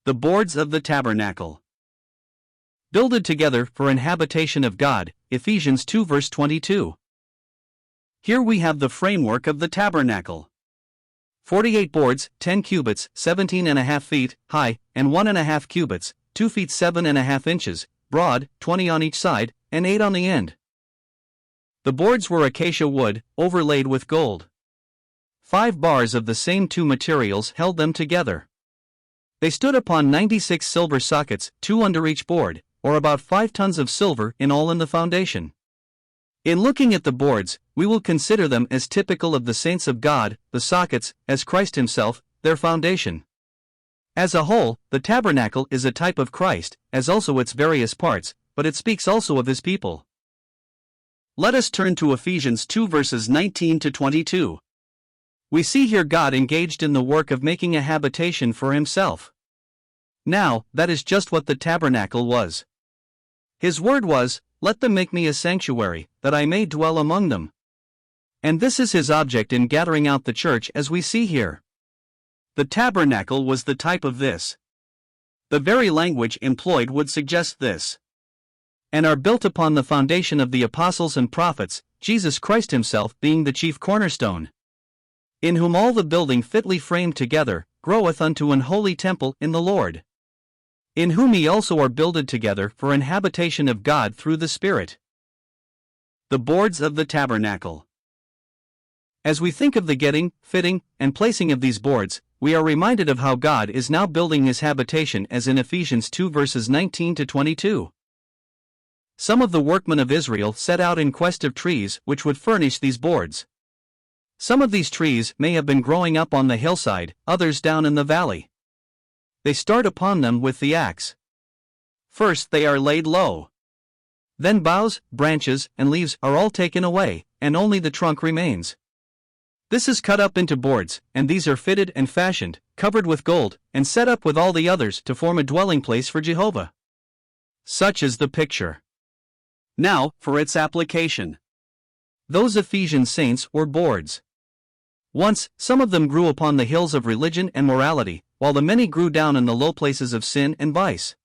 The boards of the tabernacle. Builded together for an habitation of God, Ephesians 2 verse 22. Here we have the framework of the tabernacle. 48 boards, 10 cubits, 17.5 feet, high, and 1.5 cubits, 2 feet 7.5 inches, broad, 20 on each side, and 8 on the end. The boards were acacia wood, overlaid with gold. 5 bars of the same two materials held them together. They stood upon 96 silver sockets, 2 under each board, or about 5 tons of silver in all in the foundation. In looking at the boards, we will consider them as typical of the saints of God, the sockets, as Christ himself, their foundation. As a whole, the tabernacle is a type of Christ, as also its various parts, but it speaks also of his people. Let us turn to Ephesians 2 verses 19 to 22. We see here God engaged in the work of making a habitation for himself. Now, that is just what the tabernacle was. His word was, "Let them make me a sanctuary, that I may dwell among them." And this is his object in gathering out the church as we see here. The tabernacle was the type of this. The very language employed would suggest this. And are built upon the foundation of the apostles and prophets, Jesus Christ himself being the chief cornerstone. In whom all the building fitly framed together, groweth unto an holy temple in the Lord. In whom ye also are builded together for an habitation of God through the Spirit. The boards of the tabernacle. As we think of the getting, fitting, and placing of these boards, we are reminded of how God is now building his habitation as in Ephesians 2 verses 19 to 22. Some of the workmen of Israel set out in quest of trees which would furnish these boards. Some of these trees may have been growing up on the hillside, others down in the valley. They start upon them with the axe. First they are laid low. Then boughs, branches, and leaves are all taken away, and only the trunk remains. This is cut up into boards, and these are fitted and fashioned, covered with gold, and set up with all the others to form a dwelling place for Jehovah. Such is the picture. Now, for its application. Those Ephesian saints were boards. Once, some of them grew upon the hills of religion and morality, while the many grew down in the low places of sin and vice.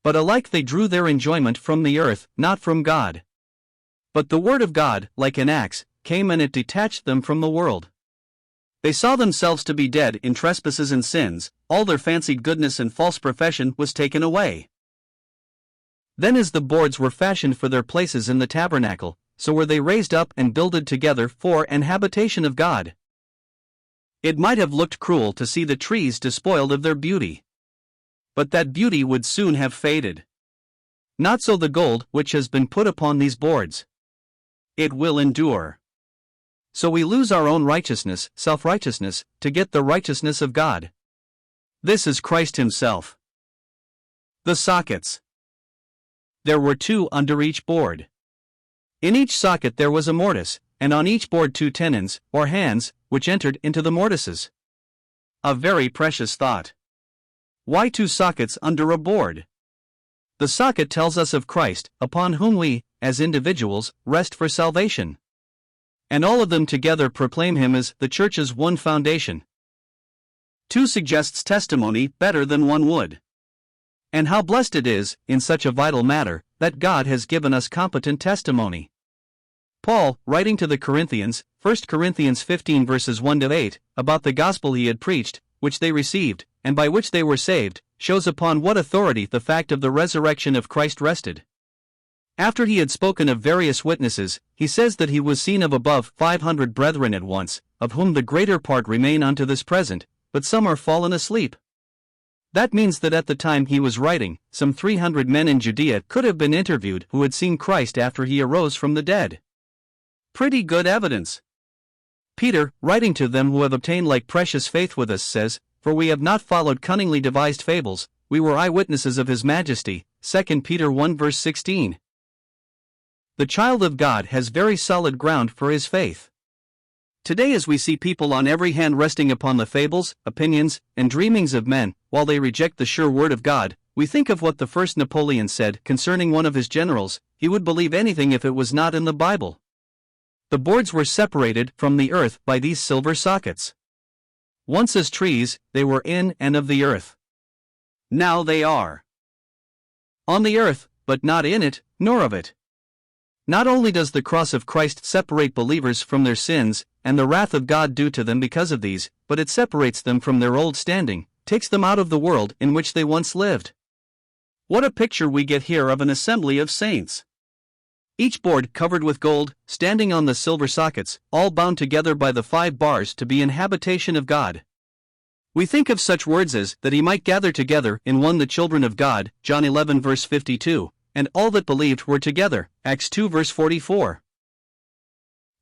But alike they drew their enjoyment from the earth, not from God. But the word of God, like an axe, came and it detached them from the world. They saw themselves to be dead in trespasses and sins, all their fancied goodness and false profession was taken away. Then as the boards were fashioned for their places in the tabernacle, so were they raised up and builded together for an habitation of God. It might have looked cruel to see the trees despoiled of their beauty. But that beauty would soon have faded. Not so the gold which has been put upon these boards. It will endure. So we lose our own righteousness, self-righteousness, to get the righteousness of God. This is Christ himself. The sockets. There were 2 under each board. In each socket there was a mortise, and on each board 2 tenons, or hands, which entered into the mortises. A very precious thought. Why 2 sockets under a board? The socket tells us of Christ, upon whom we, as individuals, rest for salvation. And all of them together proclaim him as the church's one foundation. 2 suggests testimony better than 1 would. And how blessed it is, in such a vital matter, that God has given us competent testimony. Paul, writing to the Corinthians, 1 Corinthians 15 verses 1 to 8, about the gospel he had preached, which they received, and by which they were saved, shows upon what authority the fact of the resurrection of Christ rested. After he had spoken of various witnesses, he says that he was seen of above 500 brethren at once, of whom the greater part remain unto this present, but some are fallen asleep. That means that at the time he was writing, some 300 men in Judea could have been interviewed who had seen Christ after he arose from the dead. Pretty good evidence. Peter, writing to them who have obtained like precious faith with us, says, "For we have not followed cunningly devised fables, we were eyewitnesses of his majesty." 2 Peter 1 verse 16. The child of God has very solid ground for his faith. Today, as we see people on every hand resting upon the fables, opinions, and dreamings of men, while they reject the sure word of God, we think of what the first Napoleon said concerning one of his generals: he would believe anything if it was not in the Bible. The boards were separated from the earth by these silver sockets. Once as trees, they were in and of the earth. Now they are on the earth, but not in it, nor of it. Not only does the cross of Christ separate believers from their sins, and the wrath of God due to them because of these, but it separates them from their old standing, takes them out of the world in which they once lived. What a picture we get here of an assembly of saints! Each board covered with gold, standing on the silver sockets, all bound together by the 5 bars to be an habitation of God. We think of such words as, that he might gather together in one the children of God, John 11 verse 52, and all that believed were together, Acts 2 verse 44.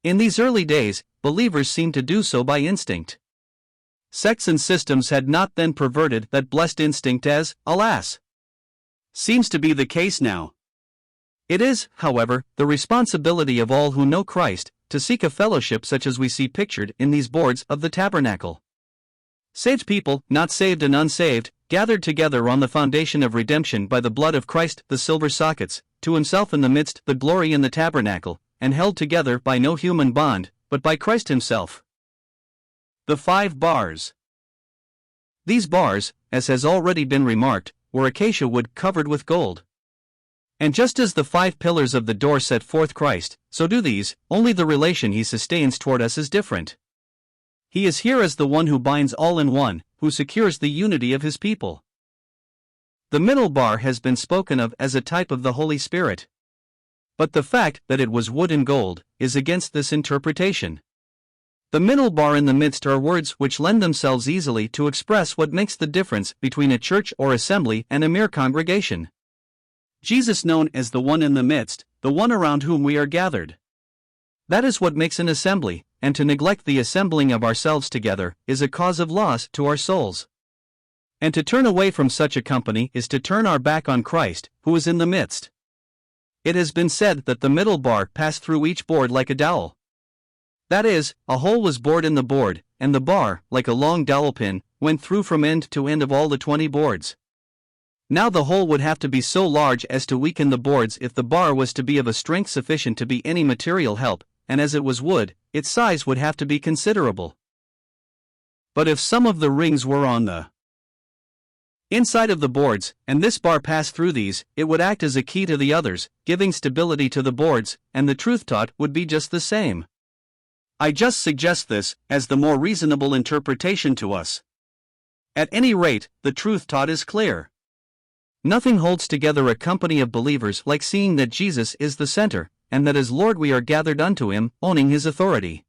In these early days, believers seemed to do so by instinct. Sects and systems had not then perverted that blessed instinct as, alas, seems to be the case now. It is, however, the responsibility of all who know Christ, to seek a fellowship such as we see pictured in these boards of the tabernacle. Saved people, not saved and unsaved, gathered together on the foundation of redemption by the blood of Christ, the silver sockets, to himself in the midst, the glory in the tabernacle, and held together by no human bond, but by Christ himself. The 5 bars. These bars, as has already been remarked, were acacia wood covered with gold. And just as the 5 pillars of the door set forth Christ, so do these, only the relation he sustains toward us is different. He is here as the one who binds all in one, who secures the unity of his people. The middle bar has been spoken of as a type of the Holy Spirit. But the fact that it was wood and gold is against this interpretation. The middle bar in the midst are words which lend themselves easily to express what makes the difference between a church or assembly and a mere congregation. Jesus known as the one in the midst, the one around whom we are gathered. That is what makes an assembly, and to neglect the assembling of ourselves together is a cause of loss to our souls. And to turn away from such a company is to turn our back on Christ, who is in the midst. It has been said that the middle bar passed through each board like a dowel. That is, a hole was bored in the board, and the bar, like a long dowel pin, went through from end to end of all the 20 boards. Now the hole would have to be so large as to weaken the boards if the bar was to be of a strength sufficient to be any material help, and as it was wood, its size would have to be considerable. But if some of the rings were on the inside of the boards, and this bar passed through these, it would act as a key to the others, giving stability to the boards, and the truth taught would be just the same. I just suggest this as the more reasonable interpretation to us. At any rate, the truth taught is clear. Nothing holds together a company of believers like seeing that Jesus is the center, and that as Lord we are gathered unto him, owning his authority.